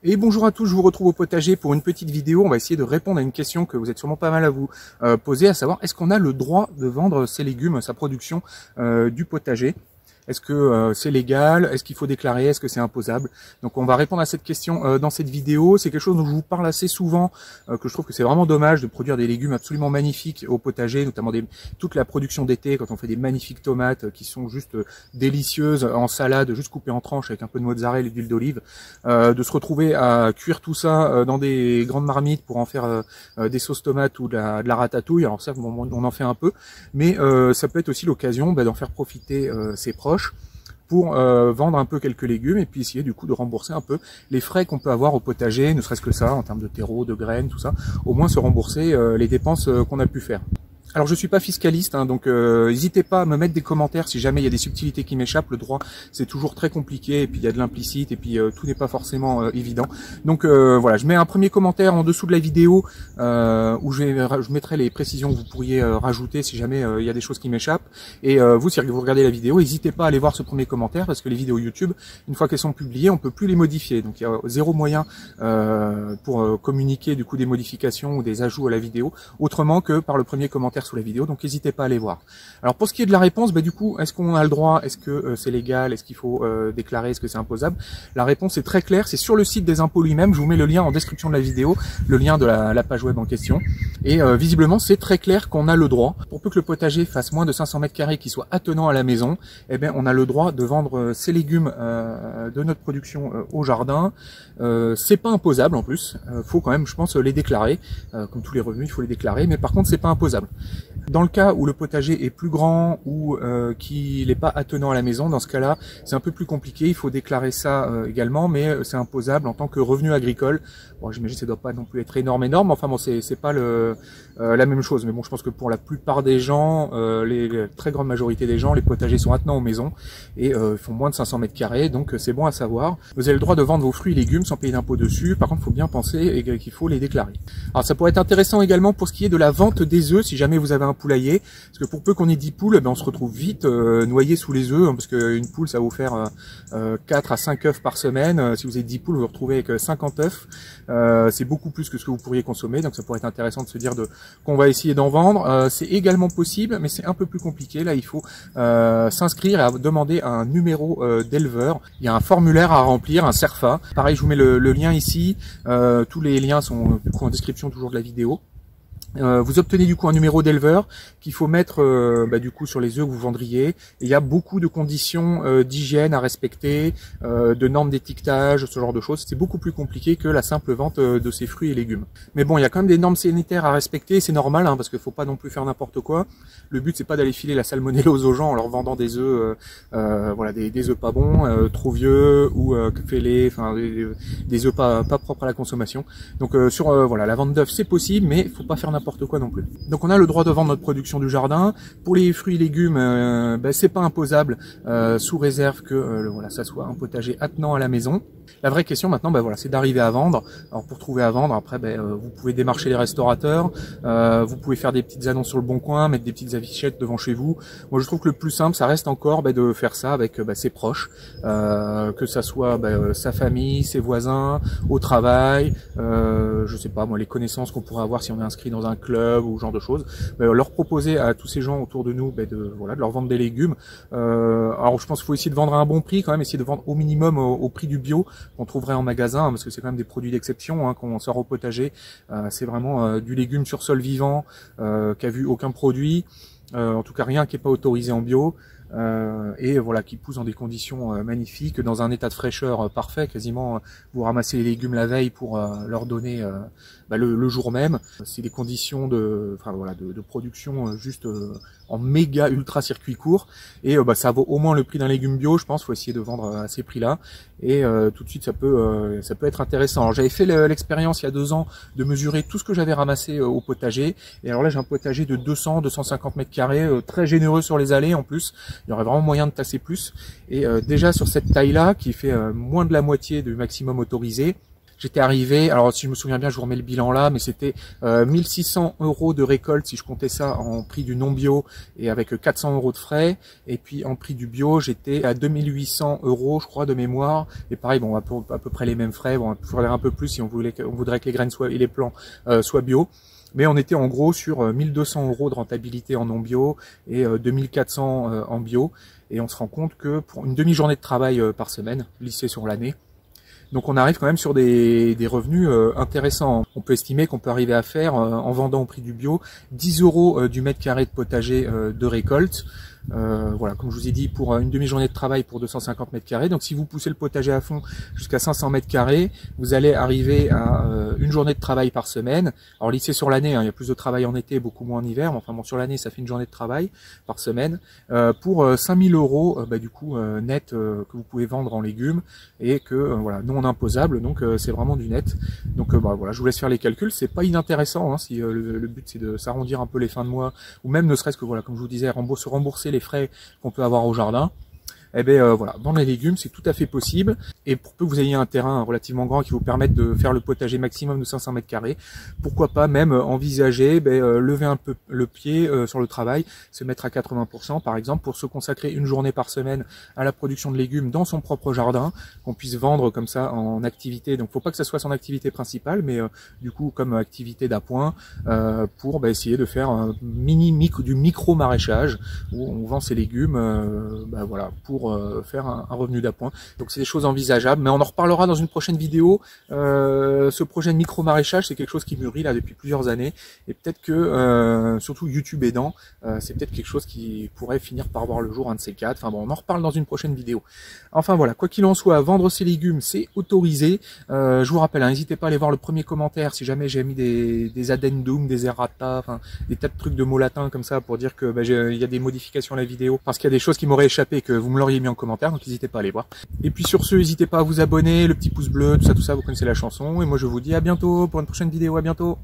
Et bonjour à tous, je vous retrouve au potager pour une petite vidéo. On va essayer de répondre à une question que vous êtes sûrement pas mal à vous poser, à savoir est-ce qu'on a le droit de vendre ses légumes, sa production du potager? Est-ce que c'est légal? Est-ce qu'il faut déclarer? Est-ce que c'est imposable? Donc on va répondre à cette question dans cette vidéo. C'est quelque chose dont je vous parle assez souvent, que je trouve que c'est vraiment dommage de produire des légumes absolument magnifiques au potager, notamment toute la production d'été, quand on fait des magnifiques tomates qui sont juste délicieuses en salade, juste coupées en tranches avec un peu de mozzarella et d'huile d'olive, de se retrouver à cuire tout ça dans des grandes marmites pour en faire des sauces tomates ou de la ratatouille. Alors ça, on en fait un peu, mais ça peut être aussi l'occasion d'en faire profiter ses proches pour vendre un peu quelques légumes et puis essayer du coup de rembourser un peu les frais qu'on peut avoir au potager, ne serait-ce que ça, en termes de terreau, de graines, tout ça, au moins se rembourser les dépenses qu'on a pu faire. Alors je suis pas fiscaliste, hein, donc n'hésitez pas à me mettre des commentaires si jamais il y a des subtilités qui m'échappent. Le droit c'est toujours très compliqué et puis il y a de l'implicite et puis tout n'est pas forcément évident. Donc voilà, je mets un premier commentaire en dessous de la vidéo où je mettrai les précisions que vous pourriez rajouter si jamais il y a des choses qui m'échappent. Et vous, si vous regardez la vidéo, n'hésitez pas à aller voir ce premier commentaire parce que les vidéos YouTube, une fois qu'elles sont publiées, on peut plus les modifier. Donc il y a zéro moyen pour communiquer du coup des modifications ou des ajouts à la vidéo autrement que par le premier commentaire sous la vidéo, donc n'hésitez pas à aller voir. Alors pour ce qui est de la réponse, du coup, est-ce qu'on a le droit, est-ce que c'est légal, est-ce qu'il faut déclarer, est-ce que c'est imposable? La réponse est très claire, c'est sur le site des impôts lui-même, je vous mets le lien en description de la vidéo, le lien de la page web en question, et visiblement c'est très clair qu'on a le droit, pour peu que le potager fasse moins de 500 mètres carrés, qu'il soit attenant à la maison, eh bien on a le droit de vendre ces légumes de notre production au jardin. C'est pas imposable en plus, faut quand même je pense les déclarer, comme tous les revenus il faut les déclarer, mais par contre c'est pas imposable. Dans le cas où le potager est plus grand ou qu'il n'est pas attenant à la maison, dans ce cas-là, c'est un peu plus compliqué. Il faut déclarer ça également, mais c'est imposable en tant que revenu agricole. Bon, j'imagine que ça ne doit pas non plus être énorme. Enfin bon, c'est pas la même chose. Mais bon, je pense que pour la plupart des gens, les très grande majorité des gens, les potagers sont attenants aux maisons et font moins de 500 mètres carrés. Donc c'est bon à savoir. Vous avez le droit de vendre vos fruits et légumes sans payer d'impôt dessus. Par contre, il faut bien penser qu'il faut les déclarer. Alors ça pourrait être intéressant également pour ce qui est de la vente des œufs, si jamais vous avez un poulailler, parce que pour peu qu'on ait 10 poules, on se retrouve vite noyé sous les œufs, hein, parce qu'une poule ça va vous faire 4 à 5 œufs par semaine. Si vous avez 10 poules, vous vous retrouvez avec 50 œufs. C'est beaucoup plus que ce que vous pourriez consommer, donc ça pourrait être intéressant de se dire qu'on va essayer d'en vendre. C'est également possible, mais c'est un peu plus compliqué. Là, il faut s'inscrire et demander un numéro d'éleveur. Il y a un formulaire à remplir, un CERFA. Pareil, je vous mets le lien ici. Tous les liens sont du coup en description toujours de la vidéo. Vous obtenez du coup un numéro d'éleveur qu'il faut mettre du coup sur les œufs que vous vendriez. Et il y a beaucoup de conditions d'hygiène à respecter, de normes d'étiquetage, ce genre de choses. C'est beaucoup plus compliqué que la simple vente de ces fruits et légumes. Mais bon, il y a quand même des normes sanitaires à respecter, c'est normal, hein, parce qu'il faut pas non plus faire n'importe quoi. Le but c'est pas d'aller filer la salmonellose aux gens en leur vendant des œufs, voilà, des œufs pas bons, trop vieux ou fêlés, enfin des œufs pas propres à la consommation. Donc voilà, la vente d'œufs c'est possible, mais il faut pas faire n'importe quoi non plus. Donc on a le droit de vendre notre production du jardin. Pour les fruits et légumes, c'est pas imposable sous réserve que voilà, ça soit un potager attenant à la maison. La vraie question maintenant, voilà, c'est d'arriver à vendre. Alors pour trouver à vendre, après, vous pouvez démarcher les restaurateurs, vous pouvez faire des petites annonces sur le Bon Coin, mettre des petites affichettes devant chez vous. Moi, je trouve que le plus simple, ça reste encore de faire ça avec ses proches, que ça soit sa famille, ses voisins, au travail, je sais pas moi, les connaissances qu'on pourrait avoir si on est inscrit dans un club ou ce genre de choses. Leur proposer à tous ces gens autour de nous, de leur vendre des légumes. Alors je pense qu'il faut essayer de vendre à un bon prix quand même, essayer de vendre au minimum au prix du bio qu'on trouverait en magasin, parce que c'est quand même des produits d'exception qu'on sort au potager. C'est vraiment du légume sur sol vivant, qui a vu aucun produit, en tout cas rien qui n'est pas autorisé en bio. Et voilà, qui pousse dans des conditions magnifiques, dans un état de fraîcheur parfait, quasiment vous ramassez les légumes la veille pour leur donner le jour même. C'est des conditions de production juste en méga ultra circuit court, et ça vaut au moins le prix d'un légume bio, je pense. Faut essayer de vendre à ces prix-là, et tout de suite ça peut être intéressant. Alors j'avais fait l'expérience il y a 2 ans de mesurer tout ce que j'avais ramassé au potager, et alors là j'ai un potager de 200-250 mètres carrés, très généreux sur les allées en plus. Il y aurait vraiment moyen de tasser plus, et déjà sur cette taille-là qui fait moins de la moitié du maximum autorisé, j'étais arrivé, alors si je me souviens bien, je vous remets le bilan là, mais c'était 1600 € de récolte si je comptais ça en prix du non bio et avec 400 € de frais. Et puis en prix du bio, j'étais à 2800 € je crois de mémoire. Et pareil, bon, à peu près les mêmes frais. Bon, il faudrait un peu plus si on voudrait que les graines et les plants soient bio. Mais on était en gros sur 1200 € de rentabilité en non bio et 2400 en bio. Et on se rend compte que pour une demi-journée de travail par semaine, lissée sur l'année, donc on arrive quand même sur des revenus intéressants. On peut estimer qu'on peut arriver à faire, en vendant au prix du bio, 10 € du mètre carré de potager de récolte. Voilà, comme je vous ai dit, pour une demi-journée de travail pour 250 mètres carrés. Donc si vous poussez le potager à fond jusqu'à 500 mètres carrés, vous allez arriver à une journée de travail par semaine. Alors lycée sur l'année, hein, il y a plus de travail en été, beaucoup moins en hiver. Mais enfin bon, sur l'année, ça fait une journée de travail par semaine pour 5000 € du coup net que vous pouvez vendre en légumes et que voilà, non imposable. Donc c'est vraiment du net. Donc voilà, je vous laisse faire les calculs. C'est pas inintéressant hein, si le but c'est de s'arrondir un peu les fins de mois ou même ne serait-ce que voilà, comme je vous disais, se rembourser les frais qu'on peut avoir au jardin. Eh bien voilà, vendre les légumes, c'est tout à fait possible. Et pour peu que vous ayez un terrain relativement grand qui vous permette de faire le potager maximum de 500 mètres carrés, pourquoi pas même envisager, lever un peu le pied sur le travail, se mettre à 80% par exemple, pour se consacrer une journée par semaine à la production de légumes dans son propre jardin, qu'on puisse vendre comme ça en activité. Donc faut pas que ça soit son activité principale, mais du coup comme activité d'appoint, pour essayer de faire du micro maraîchage, où on vend ses légumes voilà, pour faire un revenu d'appoint. Donc c'est des choses envisageables, mais on en reparlera dans une prochaine vidéo. Ce projet de micro-maraîchage, c'est quelque chose qui mûrit là depuis plusieurs années, et peut-être que, surtout YouTube aidant, c'est peut-être quelque chose qui pourrait finir par voir le jour, un de ces quatre. Enfin bon, on en reparle dans une prochaine vidéo. Enfin voilà, quoi qu'il en soit, vendre ses légumes, c'est autorisé. Je vous rappelle, n'hésitez pas à aller voir le premier commentaire si jamais j'ai mis des addendum, des errata, enfin des tas de trucs de mots latins comme ça pour dire que il y a des modifications à la vidéo, parce qu'il y a des choses qui m'auraient échappé, que vous me l'auriez mis en commentaire, donc n'hésitez pas à aller voir. Et puis sur ce, n'hésitez pas à vous abonner, le petit pouce bleu, tout ça, vous connaissez la chanson. Et moi je vous dis à bientôt pour une prochaine vidéo, à bientôt.